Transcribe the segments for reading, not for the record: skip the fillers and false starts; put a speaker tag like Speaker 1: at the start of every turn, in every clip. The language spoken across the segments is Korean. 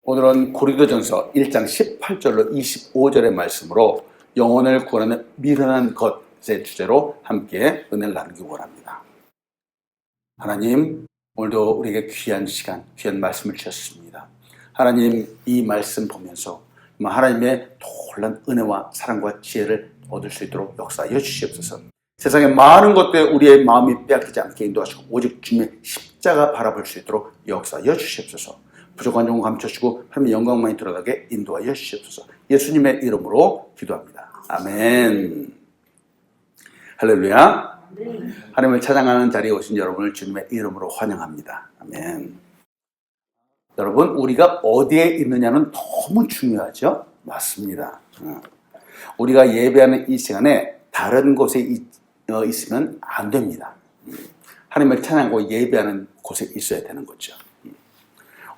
Speaker 1: 오늘은 고린도전서 1장 18절로 25절의 말씀으로 영혼을 구하는 미련한 것의 주제로 함께 은혜를 나누기 원합니다. 하나님, 오늘도 우리에게 귀한 시간, 귀한 말씀을 주셨습니다. 하나님, 이 말씀 보면서 하나님의 놀라운 은혜와 사랑과 지혜를 얻을 수 있도록 역사하여 주시옵소서. 세상의 많은 것들에 우리의 마음이 빼앗기지 않게 인도하시고 오직 주님의 십자가 바라볼 수 있도록 역사하여 주시옵소서. 부족한 점 감춰주시고 하나님의 영광만이 드러나게 인도하여 주시옵소서. 예수님의 이름으로 기도합니다. 아멘. 할렐루야. 하나님을 찬양하는 자리에 오신 여러분을 주님의 이름으로 환영합니다. 아멘. 여러분, 우리가 어디에 있느냐는 너무 중요하죠? 맞습니다. 우리가 예배하는 이 시간에 다른 곳에 있으면 안 됩니다. 하나님을 찬양하고 예배하는 곳에 있어야 되는 거죠.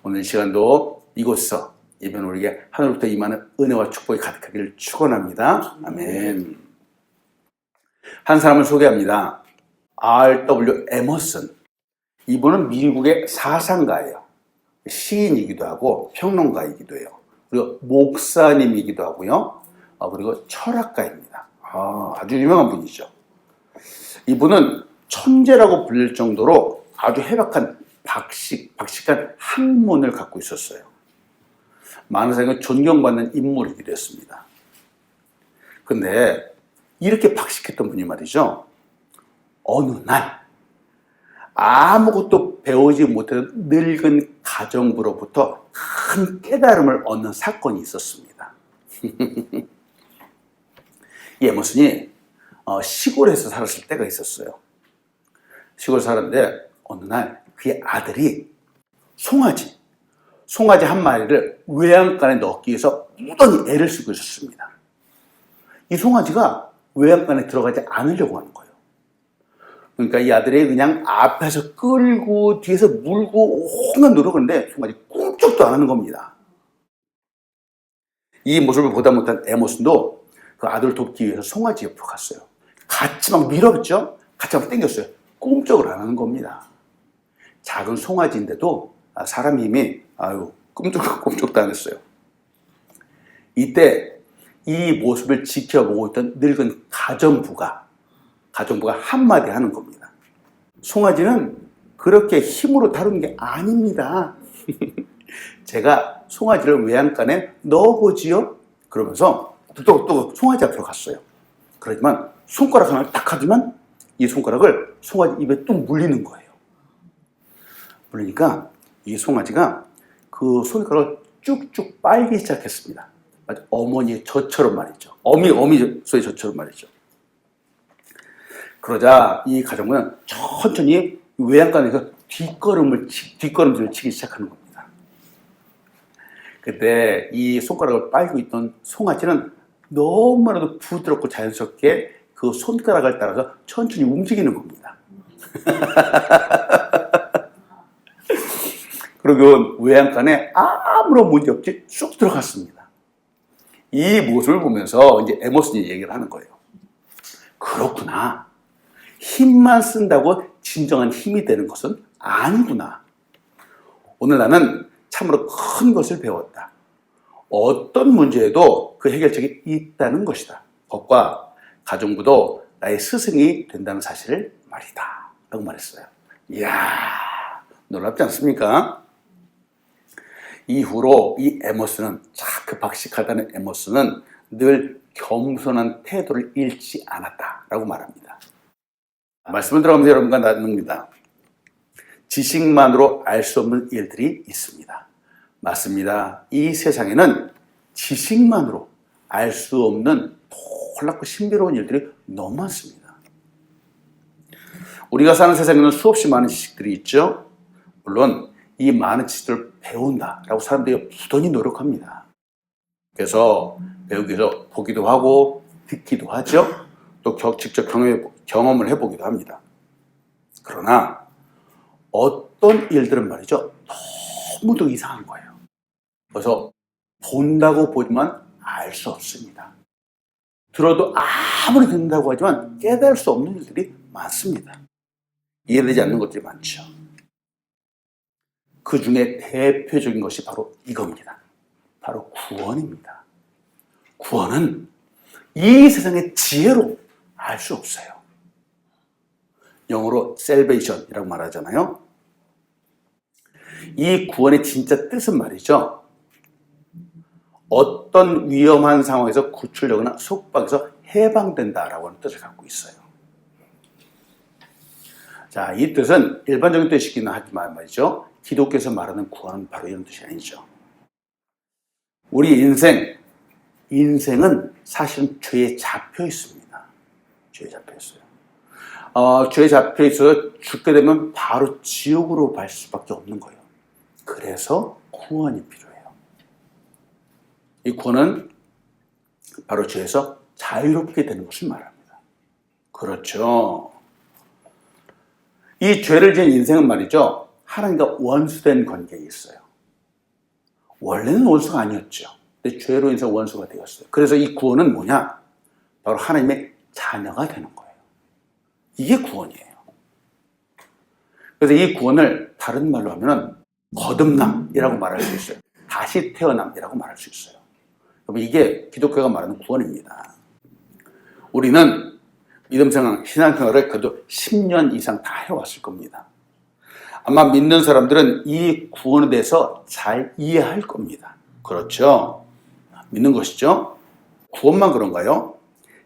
Speaker 1: 오늘 시간도 이곳에서 예배는 우리에게 하늘부터 임하는 은혜와 축복이 가득하기를 축원합니다. 아멘. 한 사람을 소개합니다. R.W. 에머슨. 이분은 미국의 사상가예요. 시인이기도 하고 평론가이기도 해요. 그리고 목사님이기도 하고요. 그리고 철학가입니다. 아주 유명한 분이죠. 이분은 천재라고 불릴 정도로 아주 해박한 박식한 학문을 갖고 있었어요. 많은 사람이 존경받는 인물이기도 했습니다. 근데 이렇게 박식했던 분이 말이죠. 어느 날 아무것도 배우지 못하는 늙은 가정부로부터 큰 깨달음을 얻는 사건이 있었습니다. 이 에머슨이 시골에서 살았을 때가 있었어요. 시골에 살았는데 어느 날 그의 아들이 송아지 한 마리를 외양간에 넣기 위해서 무던히 애를 쓰고 있었습니다. 이 송아지가 외양간에 들어가지 않으려고 하는 거예요. 그러니까 이 아들이 그냥 앞에서 끌고 뒤에서 물고 온갖 노력을 하는데 송아지 꿈쩍도 안 하는 겁니다. 이 모습을 보다 못한 에머슨도 그 아들을 돕기 위해서 송아지 옆으로 갔어요. 같이 막 밀었죠? 같이 막 당겼어요. 꿈쩍을 안 하는 겁니다. 작은 송아지인데도 사람 힘이 꿈쩍도 안 했어요. 이때 이 모습을 지켜보고 있던 늙은 가정부가 한마디 하는 겁니다. 송아지는 그렇게 힘으로 다루는 게 아닙니다. 제가 송아지를 외양간에 넣어보지요? 그러면서 또 송아지 앞으로 갔어요. 그렇지만 손가락 하나를 딱 하지만 이 손가락을 송아지 입에 뚝 물리는 거예요. 그러니까 이 송아지가 그 손가락을 쭉쭉 빨기 시작했습니다. 어머니의 젖처럼 말이죠. 어미의 젖처럼 말이죠. 그러자 이 가정은 천천히 외양간에서 뒷걸음질을 치기 시작하는 겁니다. 그때 이 손가락을 빨고 있던 송아지는 너무나도 부드럽고 자연스럽게 그 손가락을 따라서 천천히 움직이는 겁니다. 그리고 외양간에 아무런 문제 없이 쑥 들어갔습니다. 이 모습을 보면서 이제 에머슨이 얘기를 하는 거예요. 그렇구나. 힘만 쓴다고 진정한 힘이 되는 것은 아니구나. 오늘 나는 참으로 큰 것을 배웠다. 어떤 문제에도 그 해결책이 있다는 것이다. 그것과 가정부도 나의 스승이 된다는 사실을 말이다. 라고 말했어요. 이야, 놀랍지 않습니까? 이후로 이 에머슨은 그 박식하다는 에머슨은 늘 겸손한 태도를 잃지 않았다라고 말합니다. 말씀을 들어가면서 여러분과 나눕니다. 지식만으로 알 수 없는 일들이 있습니다. 맞습니다. 이 세상에는 지식만으로 알 수 없는 놀랍고 신비로운 일들이 너무 많습니다. 우리가 사는 세상에는 수없이 많은 지식들이 있죠. 물론 이 많은 지식들을 배운다라고 사람들이 부단히 노력합니다. 그래서 배우기 위해서 보기도 하고 듣기도 하죠. 또 직접 경험을 해보기도 합니다. 그러나 어떤 일들은 말이죠. 너무도 이상한 거예요. 그래서 본다고 보지만 알 수 없습니다. 들어도 아무리 듣는다고 하지만 깨달을 수 없는 일들이 많습니다. 이해되지 않는 것들이 많죠. 그 중에 대표적인 것이 바로 이겁니다. 바로 구원입니다. 구원은 이 세상의 지혜로 알 수 없어요. 영어로 salvation이라고 말하잖아요. 이 구원의 진짜 뜻은 말이죠. 어떤 위험한 상황에서 구출되거나 속박에서 해방된다라고 하는 뜻을 갖고 있어요. 자, 이 뜻은 일반적인 뜻이기는 하지만 말이죠. 기독교에서 말하는 구원은 바로 이런 뜻이 아니죠. 우리 인생은 사실은 죄에 잡혀 있습니다. 죄에 잡혀 있어요. 죄에 잡혀 있어서 죽게 되면 바로 지옥으로 갈 수밖에 없는 거예요. 그래서 구원이 필요해요. 이 구원은 바로 죄에서 자유롭게 되는 것을 말합니다. 그렇죠. 이 죄를 지은 인생은 말이죠. 하나님과 원수된 관계에 있어요. 원래는 원수가 아니었죠. 근데 죄로 인해서 원수가 되었어요. 그래서 이 구원은 뭐냐? 바로 하나님의 자녀가 되는 거예요. 이게 구원이에요. 그래서 이 구원을 다른 말로 하면 거듭남이라고 말할 수 있어요. 다시 태어남이라고 말할 수 있어요. 그럼 이게 기독교가 말하는 구원입니다. 우리는 믿음생활, 신앙생활을 그래도 10년 이상 다 해왔을 겁니다. 아마 믿는 사람들은 이 구원에 대해서 잘 이해할 겁니다. 그렇죠? 믿는 것이죠? 구원만 그런가요?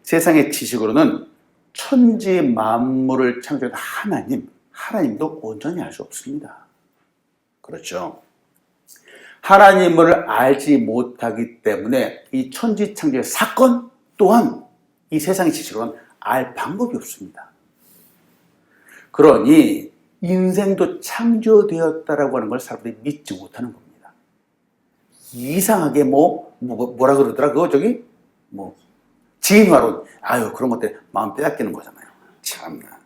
Speaker 1: 세상의 지식으로는 천지 만물을 창조한 하나님도 온전히 알 수 없습니다. 그렇죠? 하나님을 알지 못하기 때문에 이 천지 창조의 사건 또한 이 세상의 지식으로는 알 방법이 없습니다. 그러니 인생도 창조되었다라고 하는 걸 사람들이 믿지 못하는 겁니다. 이상하게 뭐라 그러더라? 그거 진화론. 그런 것들 마음 빼앗기는 거잖아요. 참나.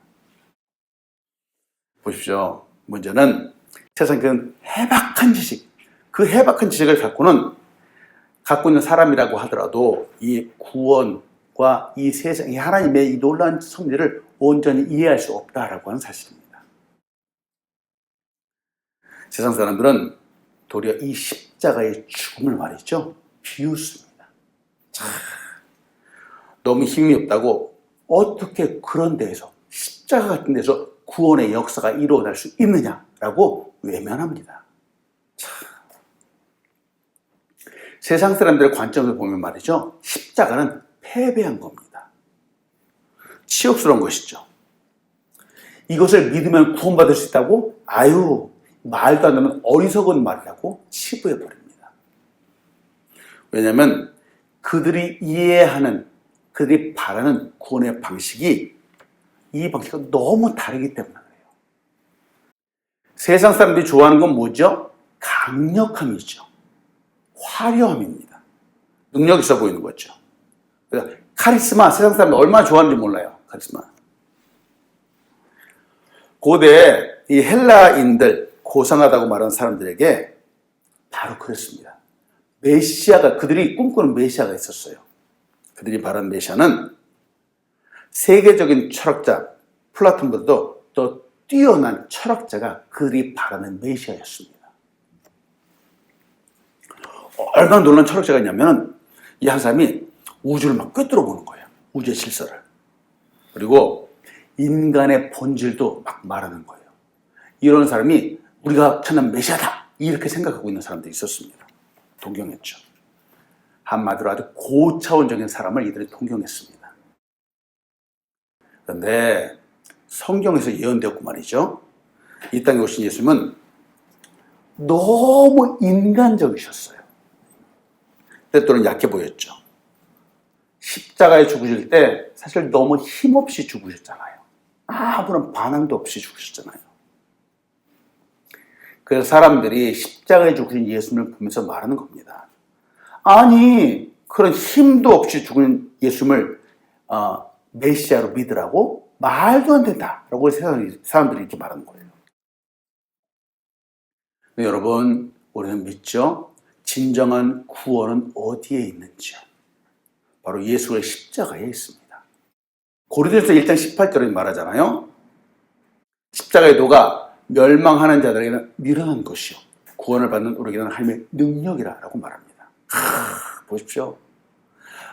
Speaker 1: 보십시오. 문제는 세상에 그 해박한 지식, 그 해박한 지식을 갖고 있는 사람이라고 하더라도 이 구원과 이 세상의 하나님의 이 놀라운 섭리를 온전히 이해할 수 없다라고 하는 사실입니다. 세상 사람들은 도리어 이 십자가의 죽음을 말이죠. 비웃습니다. 너무 힘이 없다고 어떻게 그런 데에서 십자가 같은 데서 구원의 역사가 일어날 수 있느냐라고 외면합니다. 세상 사람들의 관점을 보면 말이죠. 십자가는 패배한 겁니다. 치욕스러운 것이죠. 이것을 믿으면 구원받을 수 있다고? 말도 안 되는 어리석은 말이라고 치부해버립니다. 왜냐하면 그들이 그들이 바라는 구원의 방식이 이 방식과 너무 다르기 때문에 그래요. 세상 사람들이 좋아하는 건 뭐죠? 강력함이죠. 화려함입니다. 능력 있어 보이는 거죠. 그래서 카리스마, 세상 사람들 얼마나 좋아하는지 몰라요. 카리스마. 고대 이 헬라인들, 고상하다고 말하는 사람들에게 바로 그랬습니다. 그들이 꿈꾸는 메시아가 있었어요. 그들이 바라는 메시아는 세계적인 철학자 플라톤보다도 더 뛰어난 철학자가 그들이 바라는 메시아였습니다. 얼마나 놀라운 철학자가 있냐면 이 한 사람이 우주를 막 꿰뚫어 보는 거예요. 우주의 질서를. 그리고 인간의 본질도 막 말하는 거예요. 이런 사람이 우리가 찾는 메시아다 이렇게 생각하고 있는 사람들이 있었습니다. 동경했죠. 한마디로 아주 고차원적인 사람을 이들이 동경했습니다. 그런데 성경에서 예언되었고 말이죠. 이 땅에 오신 예수님은 너무 인간적이셨어요. 때때로는 약해 보였죠. 십자가에 죽으실 때 사실 너무 힘없이 죽으셨잖아요. 아무런 반항도 없이 죽으셨잖아요. 그래서 사람들이 십자가에 죽으신 예수님을 보면서 말하는 겁니다. 아니, 그런 힘도 없이 죽은 예수님을 메시아로 믿으라고? 말도 안 된다라고 사람들이 이렇게 말하는 거예요. 여러분, 우리는 믿죠? 진정한 구원은 어디에 있는지요? 바로 예수의 십자가에 있습니다. 고린도서 1장 18절에 말하잖아요. 십자가의 도가 멸망하는 자들에게는 미련한 것이요 구원을 받는 우리에게는 하나님의 능력이라고 말합니다. 보십시오.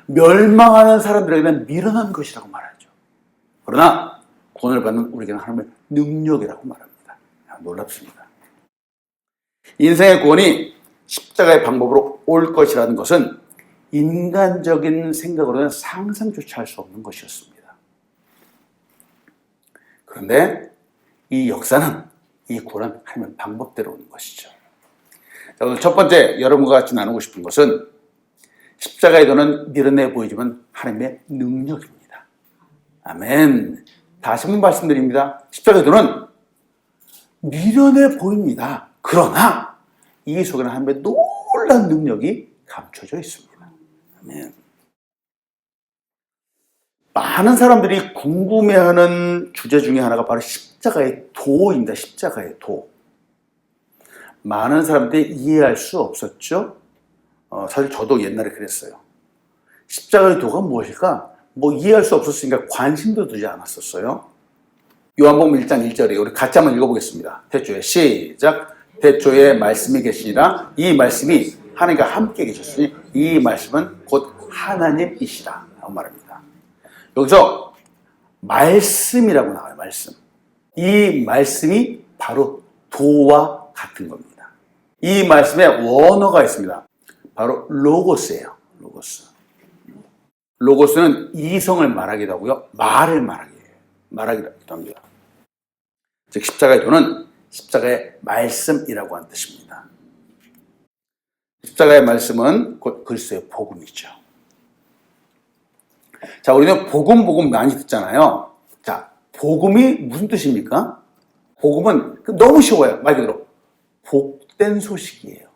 Speaker 1: 멸망하는 사람들에게는 미련한 것이라고 말하죠. 그러나 구원을 받는 우리에게는 하나님의 능력이라고 말합니다. 놀랍습니다. 인생의 구원이 십자가의 방법으로 올 것이라는 것은 인간적인 생각으로는 상상조차 할 수 없는 것이었습니다. 그런데 이 역사는, 이 구원은 하나님의 방법대로 오는 것이죠. 자, 오늘 첫 번째 여러분과 같이 나누고 싶은 것은 십자가의 도는 미련해 보이지만 하나님의 능력입니다. 아멘. 다시 한번 말씀드립니다. 십자가의 도는 미련해 보입니다. 그러나 이 속에는 하나님의 놀라운 능력이 감춰져 있습니다. 아멘. 많은 사람들이 궁금해하는 주제 중에 하나가 바로 십자가의 도입니다. 십자가의 도. 많은 사람들이 이해할 수 없었죠. 사실 저도 옛날에 그랬어요. 십자가의 도가 무엇일까? 이해할 수 없었으니까 관심도 두지 않았었어요. 요한복음 1장 1절에 우리 같이 한번 읽어보겠습니다. 태초에 시작. 태초에 말씀이 계시니라. 이 말씀이 하나님과 함께 계셨으니 이 말씀은 곧 하나님이시라 라고 말합니다. 여기서 말씀이라고 나와요. 말씀. 이 말씀이 바로 도와 같은 겁니다. 이 말씀에 원어가 있습니다. 바로 로고스예요. 로고스. 로고스는 이성을 말하기도 하고요. 말을 말하기도 합니다. 즉 십자가의 도는 십자가의 말씀이라고 하는 뜻입니다. 십자가의 말씀은 곧 그리스도의 복음이죠. 자, 우리는 복음 많이 듣잖아요. 자, 복음이 무슨 뜻입니까? 복음은 너무 쉬워요. 말 그대로 복된 소식이에요.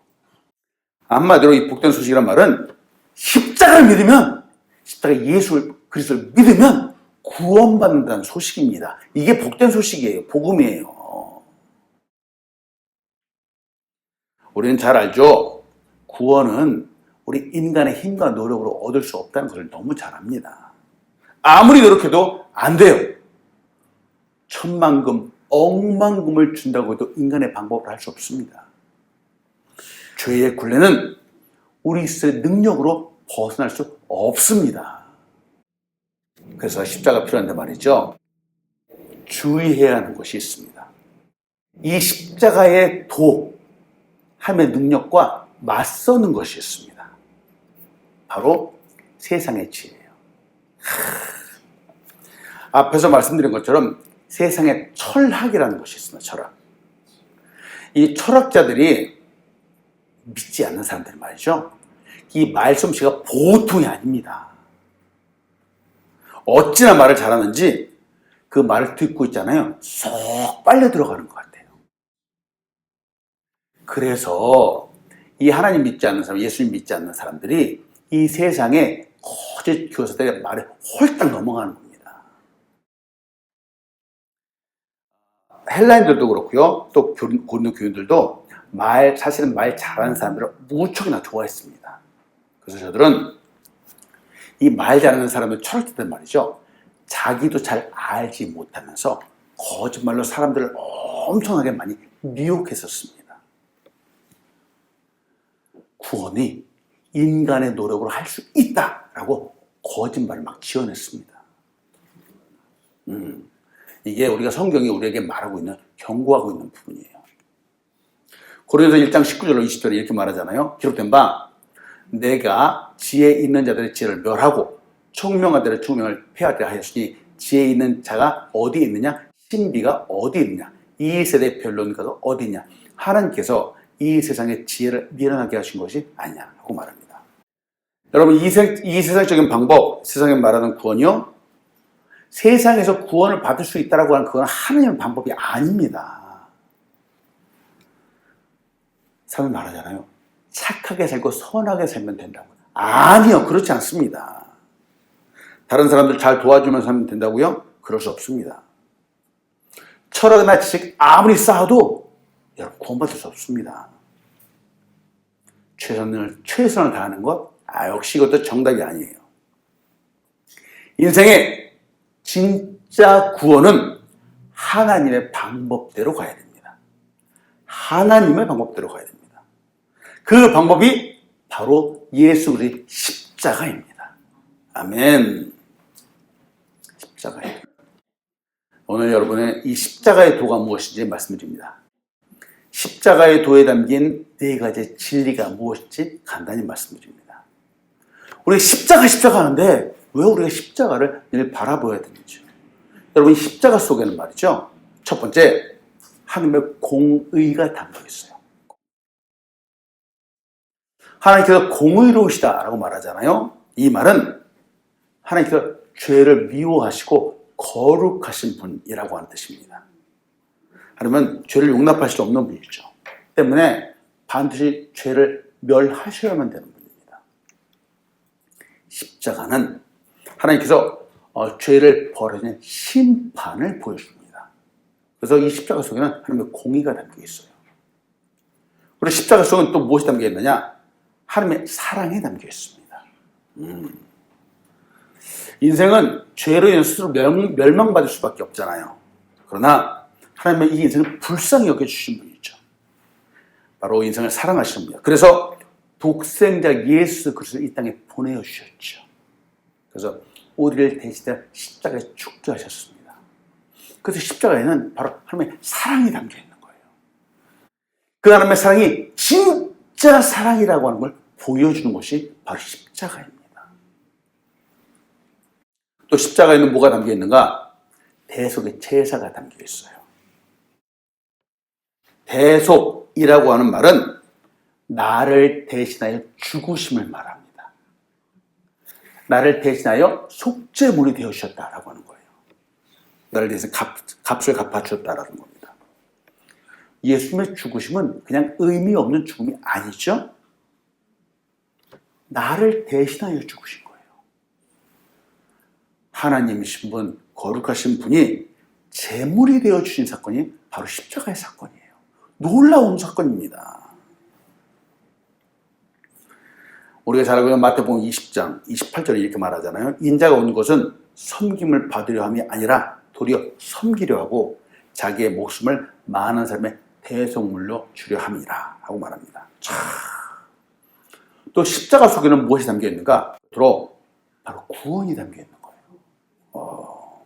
Speaker 1: 한마디로 이 복된 소식이란 말은 십자가를 믿으면, 십자가 예수 그리스도를 믿으면 구원받는다는 소식입니다. 이게 복된 소식이에요. 복음이에요. 우리는 잘 알죠. 구원은 우리 인간의 힘과 노력으로 얻을 수 없다는 것을 너무 잘 압니다. 아무리 노력해도 안 돼요. 천만금, 억만금을 준다고 해도 인간의 방법으로 할 수 없습니다. 죄의 굴레는 우리 스스로의 능력으로 벗어날 수 없습니다. 그래서 십자가 필요한데 말이죠. 주의해야 하는 것이 있습니다. 이 십자가의 도, 하나님의 능력과 맞서는 것이 있습니다. 바로 세상의 지혜예요. 앞에서 말씀드린 것처럼 세상에 철학이라는 것이 있습니다. 철학. 이 철학자들이 믿지 않는 사람들 말이죠. 이 말솜씨가 보통이 아닙니다. 어찌나 말을 잘하는지 그 말을 듣고 있잖아요. 쏙 빨려 들어가는 것 같아요. 그래서 이 하나님 믿지 않는 사람, 예수님 믿지 않는 사람들이 이 세상에 거짓 교사들의 말에 홀딱 넘어가는 겁니다. 헬라인들도 그렇고요. 또 고린도 교인들도 사실은 말 잘하는 사람들을 무척이나 좋아했습니다. 그래서 저들은 이 말 잘하는 사람들 철학자들 말이죠. 자기도 잘 알지 못하면서 거짓말로 사람들을 엄청나게 많이 미혹했었습니다. 구원이 인간의 노력으로 할 수 있다라고 거짓말을 막 지어냈습니다. 이게 우리가 성경이 우리에게 말하고 있는, 경고하고 있는 부분이에요. 고린도서 1장 19절로 20절에 이렇게 말하잖아요. 기록된 바 내가 지혜 있는 자들의 지혜를 멸하고 총명한 자들의 총명을 폐하게 하였으니 지혜 있는 자가 어디 있느냐? 신비가 어디 있느냐? 이 세대의 변론가가 어디 있냐? 하나님께서 이 세상의 지혜를 미련하게 하신 것이 아니냐고 말합니다. 여러분, 이 세상적인 방법, 세상에 말하는 구원이요, 세상에서 구원을 받을 수 있다라고 하는 그건 하나님의 방법이 아닙니다. 사람이 말하잖아요. 착하게 살고 선하게 살면 된다고. 아니요, 그렇지 않습니다. 다른 사람들 잘 도와주면서 살면 된다고요? 그럴 수 없습니다. 철학이나 지식 아무리 쌓아도 여러분 구원받을 수 없습니다. 최선을 다하는 것? 역시 이것도 정답이 아니에요. 인생의 진짜 구원은 하나님의 방법대로 가야 됩니다. 하나님의 방법대로 가야 됩니다. 그 방법이 바로 예수 그리스도의 십자가입니다. 아멘. 십자가입니다. 오늘 여러분의 이 십자가의 도가 무엇인지 말씀드립니다. 십자가의 도에 담긴 네 가지 진리가 무엇인지 간단히 말씀드립니다. 우리가 십자가 하는데 왜 우리가 십자가를 늘 바라보아야 되는지요? 여러분, 십자가 속에는 말이죠, 첫 번째, 하나님의 공의가 담겨 있어요. 하나님께서 공의로우시다라고 말하잖아요. 이 말은 하나님께서 죄를 미워하시고 거룩하신 분이라고 하는 뜻입니다. 하나님은 죄를 용납할 수 없는 분이죠. 때문에 반드시 죄를 멸하셔야만 되는 분입니다. 십자가는 하나님께서 죄를 벌하는 심판을 보여줍니다. 그래서 이 십자가 속에는 하나님의 공의가 담겨 있어요. 그리고 십자가 속에는 또 무엇이 담겨 있느냐? 하나님의 사랑이 담겨 있습니다. 인생은 죄로 인해 스스로 멸망받을 수밖에 없잖아요. 그러나 하나님은 이 인생을 불쌍히 여겨주신 분이죠. 바로 인생을 사랑하시는 분이에요. 그래서 독생자 예수 그리스도를 이 땅에 보내주셨죠. 그래서 우리를 대신해 십자가에 죽게 하셨습니다. 그래서 십자가에는 바로 하나님의 사랑이 담겨 있는 거예요. 그 하나님의 사랑이 진짜 사랑이라고 하는 걸 보여주는 것이 바로 십자가입니다. 또 십자가에는 뭐가 담겨 있는가? 대속의 제사가 담겨 있어요. 대속이라고 하는 말은 나를 대신하여 죽으심을 말합니다. 나를 대신하여 속죄물이 되어주셨다라고 하는 거예요. 나를 대신 값을 갚아주셨다라는 겁니다. 예수님의 죽으심은 그냥 의미 없는 죽음이 아니죠. 나를 대신하여 죽으신 거예요. 하나님이신 분, 거룩하신 분이 제물이 되어주신 사건이 바로 십자가의 사건이에요. 놀라운 사건입니다. 우리가 잘 알고 있는 마태복음 20장 28절에 이렇게 말하잖아요. 인자가 온 것은 섬김을 받으려 함이 아니라 도리어 섬기려 하고 자기의 목숨을 많은 사람의 대속물로 주려 함이라 하고 말합니다. 또 십자가 속에는 무엇이 담겨 있는가? 바로 구원이 담겨 있는 거예요.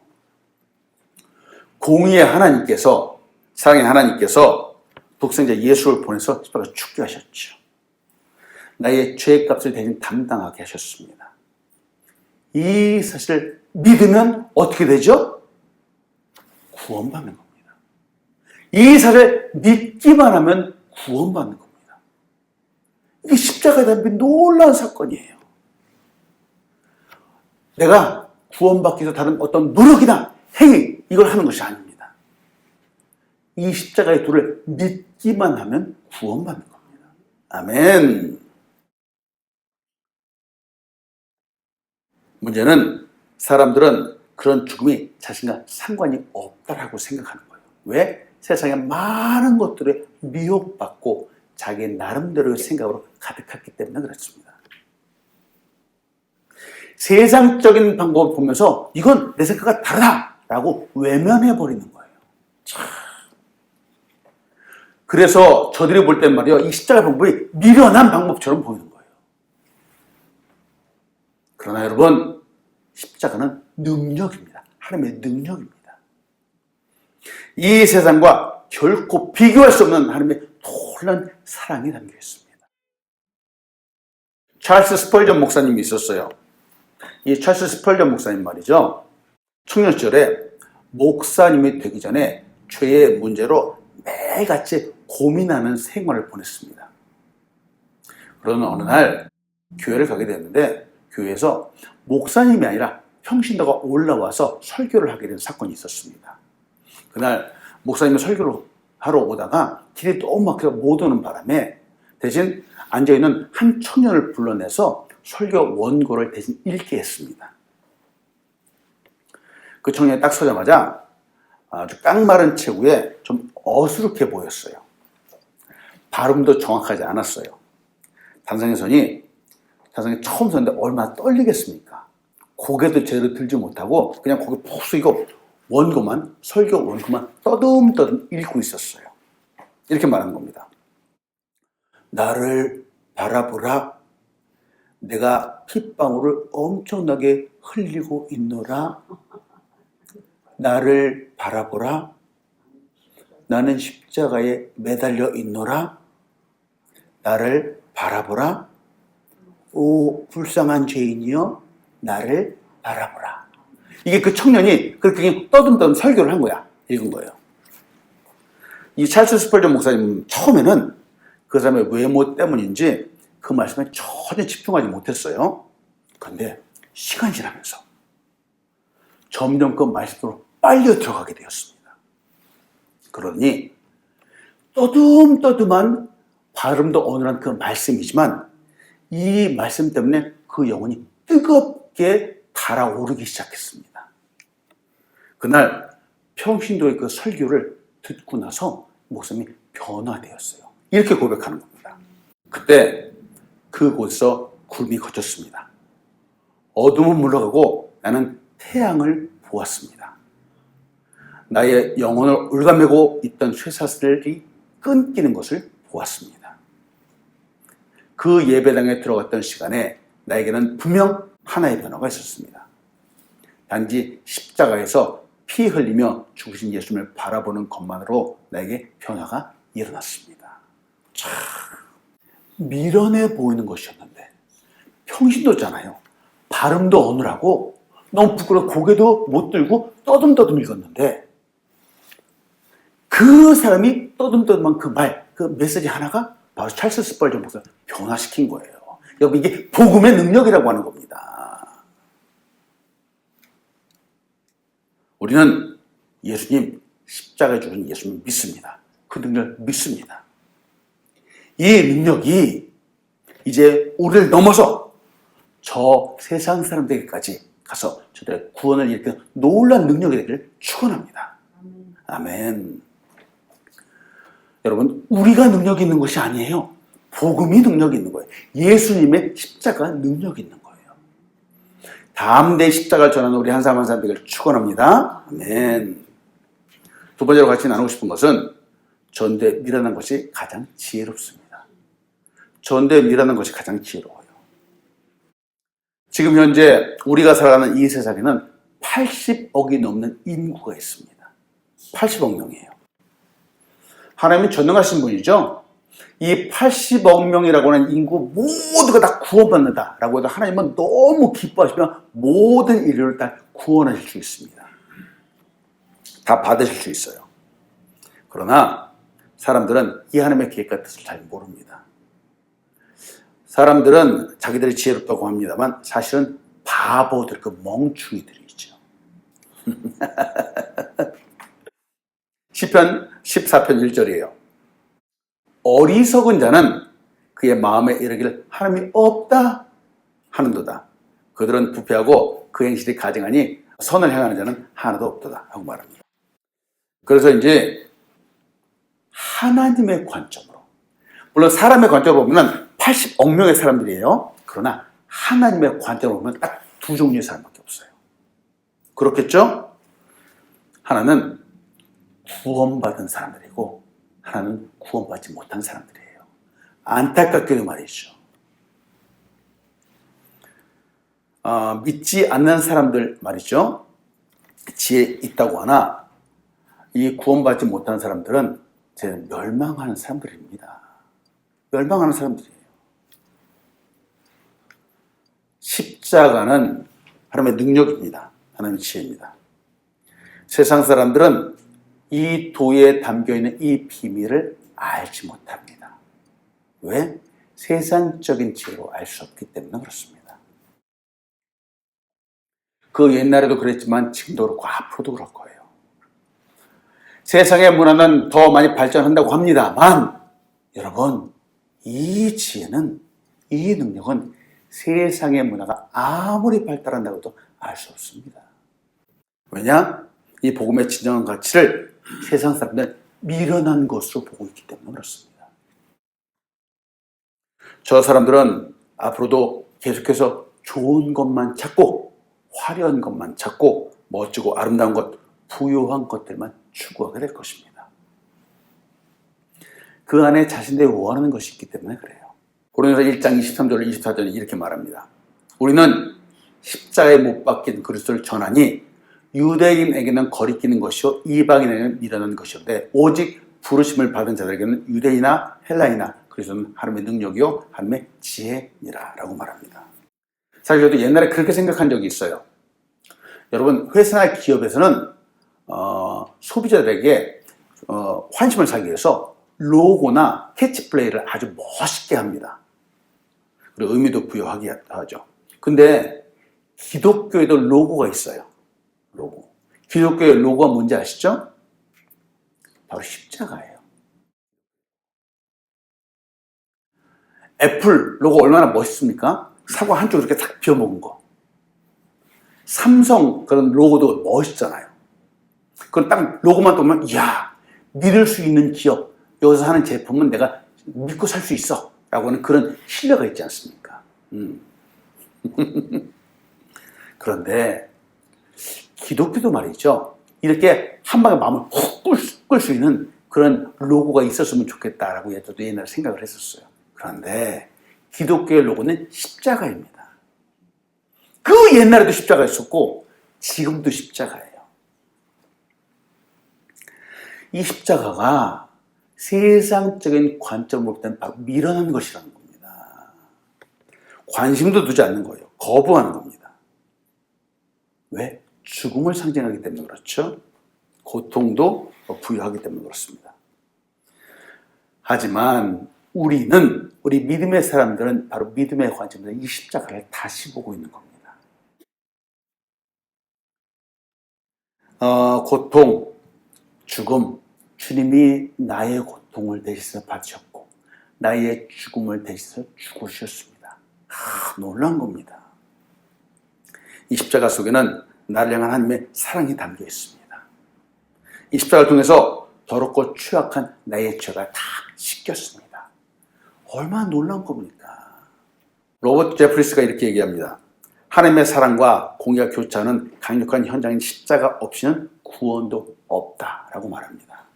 Speaker 1: 공의의 하나님께서, 사랑의 하나님께서 독생자 예수를 보내서 십자가에 죽게 하셨죠. 나의 죄값을 대신 담당하게 하셨습니다. 이 사실을 믿으면 어떻게 되죠? 구원받는 겁니다. 이 사실을 믿기만 하면 구원받는 겁니다. 이게 십자가에 담긴 놀라운 사건이에요. 내가 구원받기 위해서 다른 어떤 노력이나 행위, 이걸 하는 것이 아닙니다. 이 십자가의 도를 믿기만 하면 구원받는 겁니다. 아멘. 문제는 사람들은 그런 죽음이 자신과 상관이 없다라고 생각하는 거예요. 왜? 세상에 많은 것들에 미혹받고 자기 나름대로의 생각으로 가득했기 때문에 그렇습니다. 세상적인 방법을 보면서 이건 내 생각과 다르다라고 외면해버리는 거예요. 그래서 저들이 볼 땐 말이요, 이 십자가 방법이 미련한 방법처럼 보이는 거예요. 그러나 여러분, 십자가는 능력입니다. 하나님의 능력입니다. 이 세상과 결코 비교할 수 없는 하나님의 놀라운 사랑이 담겨 있습니다. 찰스 스펄전 목사님이 있었어요. 이 찰스 스펄전 목사님 말이죠, 청년 시절에 목사님이 되기 전에 죄의 문제로 매일같이 고민하는 생활을 보냈습니다. 그러는 어느 날 교회를 가게 됐는데, 교회에서 목사님이 아니라 평신도가 올라와서 설교를 하게 된 사건이 있었습니다. 그날 목사님이 설교를 하러 오다가 길이 너무 막혀서 못 오는 바람에 대신 앉아있는 한 청년을 불러내서 설교 원고를 대신 읽게 했습니다. 그 청년이 딱 서자마자 아주 깡마른 체구에 좀 어수룩해 보였어요. 발음도 정확하지 않았어요. 단상에 처음 섰는데 얼마나 떨리겠습니까? 고개도 제대로 들지 못하고 그냥 고개 푹 숙이고 설교 원고만 떠듬떠듬 읽고 있었어요. 이렇게 말하는 겁니다. 나를 바라보라. 내가 핏방울을 엄청나게 흘리고 있노라. 나를 바라보라. 나는 십자가에 매달려 있노라. 나를 바라보라. 오 불쌍한 죄인이여 나를 바라보라. 이게 그 청년이 그렇게 떠듬떠듬 설교를 한 거야. 읽은 거예요. 이 찰스 스펄전 목사님 처음에는 그 사람의 외모 때문인지 그 말씀에 전혀 집중하지 못했어요. 그런데 시간이 지나면서 점점 그 말씀으로 빨려 들어가게 되었습니다. 그러니 떠듬떠듬한 발음도 어눌한 그 말씀이지만 이 말씀 때문에 그 영혼이 뜨겁게 달아오르기 시작했습니다. 그날 평신도의 그 설교를 듣고 나서 목사님이 변화되었어요. 이렇게 고백하는 겁니다. 그때 그곳에서 구름이 걷혔습니다. 어둠은 물러가고 나는 태양을 보았습니다. 나의 영혼을 올가매고 있던 쇠사슬이 끊기는 것을 보았습니다. 그 예배당에 들어갔던 시간에 나에게는 분명 하나의 변화가 있었습니다. 단지 십자가에서 피 흘리며 죽으신 예수님을 바라보는 것만으로 나에게 변화가 일어났습니다. 참 미련해 보이는 것이었는데 평신도잖아요. 발음도 어눌하고 너무 부끄러워 고개도 못 들고 떠듬떠듬 읽었는데 그 사람이 떠듬떠듬한 그 말, 그 메시지 하나가 바로 찰스 스펄전 목사를 변화시킨 거예요. 여러분 이게 복음의 능력이라고 하는 겁니다. 우리는 예수님 십자가에 죽은 예수님 믿습니다. 그 능력을 믿습니다. 이 능력이 이제 우리를 넘어서 저 세상 사람들에게까지 가서 저들의 구원을 일으키는 놀라운 능력이 되기를 축원합니다. 아멘. 여러분 우리가 능력이 있는 것이 아니에요. 복음이 능력이 있는 거예요. 예수님의 십자가 능력이 있는 거예요. 담대히 십자가를 전하는 우리 한 사람 한 사람 되기를 축원합니다. 아멘. 두 번째로 같이 나누고 싶은 것은 전도에 미련한 것이 가장 지혜롭습니다. 전도에 미련한 것이 가장 지혜로워요. 지금 현재 우리가 살아가는 이 세상에는 80억이 넘는 인구가 있습니다. 80억 명이에요. 하나님은 전능하신 분이죠. 이 80억 명이라고 하는 인구 모두가 다 구원받는다라고 해도 하나님은 너무 기뻐하시며 모든 인류를 다 구원하실 수 있습니다. 다 받으실 수 있어요. 그러나 사람들은 이 하나님의 계획과 뜻을 잘 모릅니다. 사람들은 자기들이 지혜롭다고 합니다만 사실은 바보들, 그 멍충이들이죠. 시편 14편 1절이에요. 어리석은 자는 그의 마음에 이르기를 하나님이 없다 하는도다. 그들은 부패하고 그 행실이 가증하니 선을 행하는 자는 하나도 없도다 하고 말합니다. 그래서 이제 하나님의 관점으로, 물론 사람의 관점으로 보면 80억 명의 사람들이에요. 그러나 하나님의 관점으로 보면 딱 두 종류의 사람밖에 없어요. 그렇겠죠? 하나는 구원받은 사람들이고 하나는 구원받지 못한 사람들이에요. 안타깝게도 말이죠. 믿지 않는 사람들 말이죠. 지혜 있다고 하나 이 구원받지 못한 사람들은 멸망하는 사람들입니다. 멸망하는 사람들이에요. 십자가는 하나님의 능력입니다. 하나님의 지혜입니다. 세상 사람들은 이 도에 담겨있는 이 비밀을 알지 못합니다. 왜? 세상적인 지혜로 알 수 없기 때문에 그렇습니다. 그 옛날에도 그랬지만 지금도 그렇고 앞으로도 그럴 거예요. 세상의 문화는 더 많이 발전한다고 합니다만 여러분 이 지혜는, 이 능력은 세상의 문화가 아무리 발달한다고 해도 알 수 없습니다. 왜냐? 이 복음의 진정한 가치를 세상 사람들은 미련한 것으로 보고 있기 때문에 그렇습니다. 저 사람들은 앞으로도 계속해서 좋은 것만 찾고 화려한 것만 찾고 멋지고 아름다운 것, 부요한 것들만 추구하게 될 것입니다. 그 안에 자신들이 원하는 것이 있기 때문에 그래요. 고린도서 1장 23절 24절에 이렇게 말합니다. 우리는 십자가에 못 박힌 그리스도를 전하니 유대인에게는 거리끼는 것이요 이방인에게는 미련한 것이었는데 오직 부르심을 받은 자들에게는 유대인이나 헬라이나 그리스도는 하나님의 능력이요 하나님의 지혜니라 라고 말합니다. 사실 저도 옛날에 그렇게 생각한 적이 있어요. 여러분, 회사나 기업에서는 소비자들에게 환심을 사기 위해서 로고나 캐치플레이를 아주 멋있게 합니다. 그리고 의미도 부여하게 하죠. 근데 기독교에도 로고가 있어요. 로고. 기독교의 로고가 뭔지 아시죠? 바로 십자가예요. 애플 로고 얼마나 멋있습니까? 사과 한쪽 이렇게 탁 비워먹은 거. 삼성 그런 로고도 멋있잖아요. 그럼 딱 로고만 보면 이야, 믿을 수 있는 기업, 여기서 하는 제품은 내가 믿고 살 수 있어 라고 하는 그런 신뢰가 있지 않습니까? 그런데 기독교도 말이죠. 이렇게 한 방에 마음을 훅 끌 수 있는 그런 로고가 있었으면 좋겠다라고 저도 옛날에 생각을 했었어요. 그런데 기독교의 로고는 십자가입니다. 그 옛날에도 십자가 있었고 지금도 십자가예요. 이 십자가가 세상적인 관점으로 볼 때는 바로 미련한 것이라는 겁니다. 관심도 두지 않는 거예요. 거부하는 겁니다. 왜? 죽음을 상징하기 때문에 그렇죠. 고통도 부여하기 때문에 그렇습니다. 하지만 우리 믿음의 사람들은 바로 믿음의 관점에서 이 십자가를 다시 보고 있는 겁니다. 고통, 죽음, 주님이 나의 고통을 대신해서 받으셨고 나의 죽음을 대신해서 죽으셨습니다. 놀라운 겁니다. 이 십자가 속에는 나를 향한 하나님의 사랑이 담겨 있습니다. 이 십자가를 통해서 더럽고 추악한 나의 죄가 다 씻겼습니다. 얼마나 놀라운 겁니까? 로버트 제프리스가 이렇게 얘기합니다. 하나님의 사랑과 공의가 교차하는 강력한 현장인 십자가 없이는 구원도 없다라고 말합니다.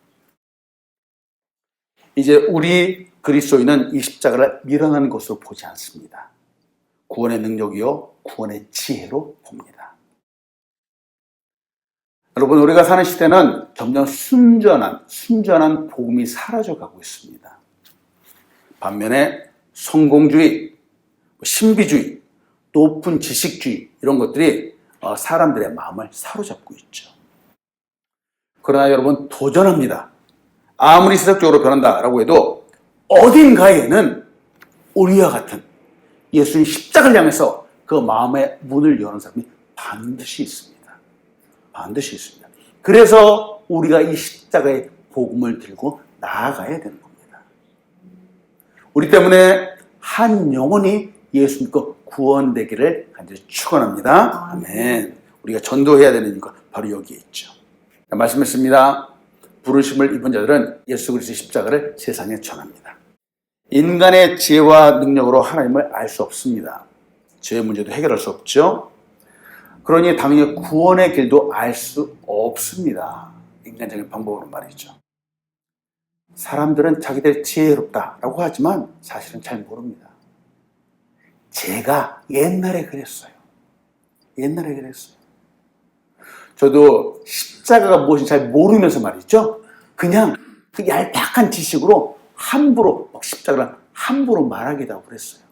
Speaker 1: 이제 우리 그리스도인은 이 십자가를 미련한 것으로 보지 않습니다. 구원의 능력이요 구원의 지혜로 봅니다. 여러분, 우리가 사는 시대는 점점 순전한 복음이 사라져가고 있습니다. 반면에 성공주의, 신비주의, 높은 지식주의 이런 것들이 사람들의 마음을 사로잡고 있죠. 그러나 여러분, 도전합니다. 아무리 세속적으로 변한다라고 해도 어딘가에는 우리와 같은 예수님 십자가를 향해서 그 마음의 문을 여는 사람이 반드시 있습니다. 반드시 있습니다. 그래서 우리가 이 십자가의 복음을 들고 나아가야 되는 겁니다. 우리 때문에 한 영혼이 예수 믿고 구원되기를 간절히 축원합니다. 아멘. 우리가 전도해야 되는 이유가 바로 여기에 있죠. 말씀했습니다. 부르심을 입은 자들은 예수 그리스도의 십자가를 세상에 전합니다. 인간의 지혜와 능력으로 하나님을 알 수 없습니다. 죄의 문제도 해결할 수 없죠. 그러니 당연히 구원의 길도 알 수 없습니다. 인간적인 방법으로 말이죠. 사람들은 자기들 지혜롭다라고 하지만 사실은 잘 모릅니다. 제가 옛날에 그랬어요. 저도 십자가가 무엇인지 잘 모르면서 말이죠. 그냥 그 얄팍한 지식으로 함부로 십자가를 함부로 말하기도 하고 그랬어요.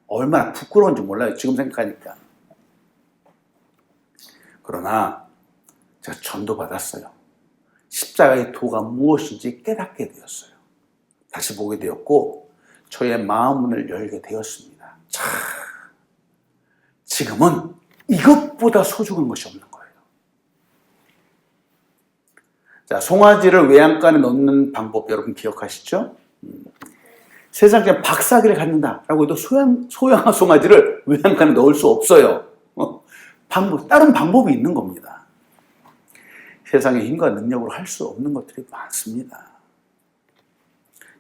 Speaker 1: 얼마나 부끄러운지 몰라요. 지금 생각하니까. 그러나 제가 전도받았어요. 십자가의 도가 무엇인지 깨닫게 되었어요. 다시 보게 되었고 저의 마음문을 열게 되었습니다. 자, 지금은 이것보다 소중한 것이 없는 거예요. 자, 송아지를 외양간에 넣는 방법 여러분 기억하시죠? 세상에 박사기를 갖는다라고 해도 소양한 송아지를 외양간에 넣을 수 없어요. 다른 방법이 있는 겁니다. 세상의 힘과 능력으로 할 수 없는 것들이 많습니다.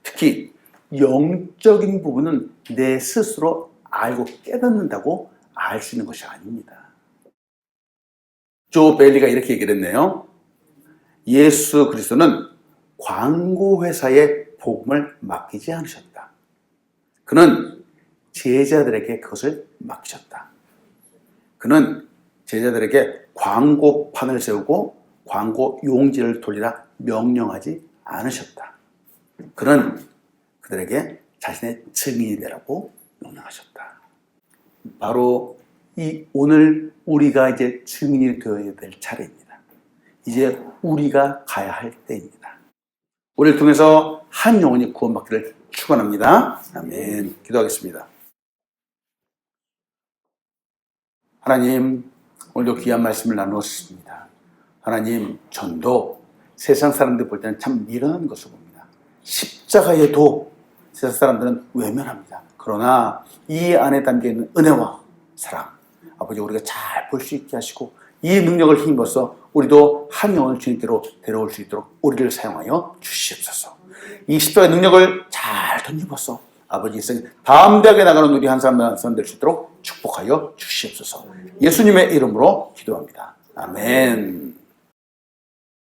Speaker 1: 특히 영적인 부분은 내 스스로 알고 깨닫는다고 알 수 있는 것이 아닙니다. 조 베일리가 이렇게 얘기를 했네요. 예수 그리스도는 광고회사의 복음을 맡기지 않으셨다. 그는 제자들에게 그것을 맡기셨다. 그는 제자들에게 광고판을 세우고 광고 용지를 돌리라 명령하지 않으셨다. 그는 그들에게 자신의 증인이 되라고 명령하셨다. 바로 이 오늘 우리가 이제 증인이 되어야 될 차례입니다. 이제 우리가 가야 할 때입니다. 우리를 통해서 한 영혼이 구원받기를 축원합니다. 아멘. 기도하겠습니다. 하나님, 오늘도 귀한 말씀을 나누었습니다. 하나님, 전도 세상 사람들 볼 때는 참 미련한 것을 봅니다. 십자가에도 세상 사람들은 외면합니다. 그러나 이 안에 담겨있는 은혜와 사랑, 아버지 우리가 잘 볼 수 있게 하시고 이 능력을 힘입어서 우리도 한 영혼을 주님께로 데려올 수 있도록 우리를 사용하여 주시옵소서. 이 십자가의 능력을 잘 던져봐서 아버지 세상에 담대하게 나가는 우리 한 사람 한 사람 될 수 있도록 축복하여 주시옵소서. 예수님의 이름으로 기도합니다. 아멘.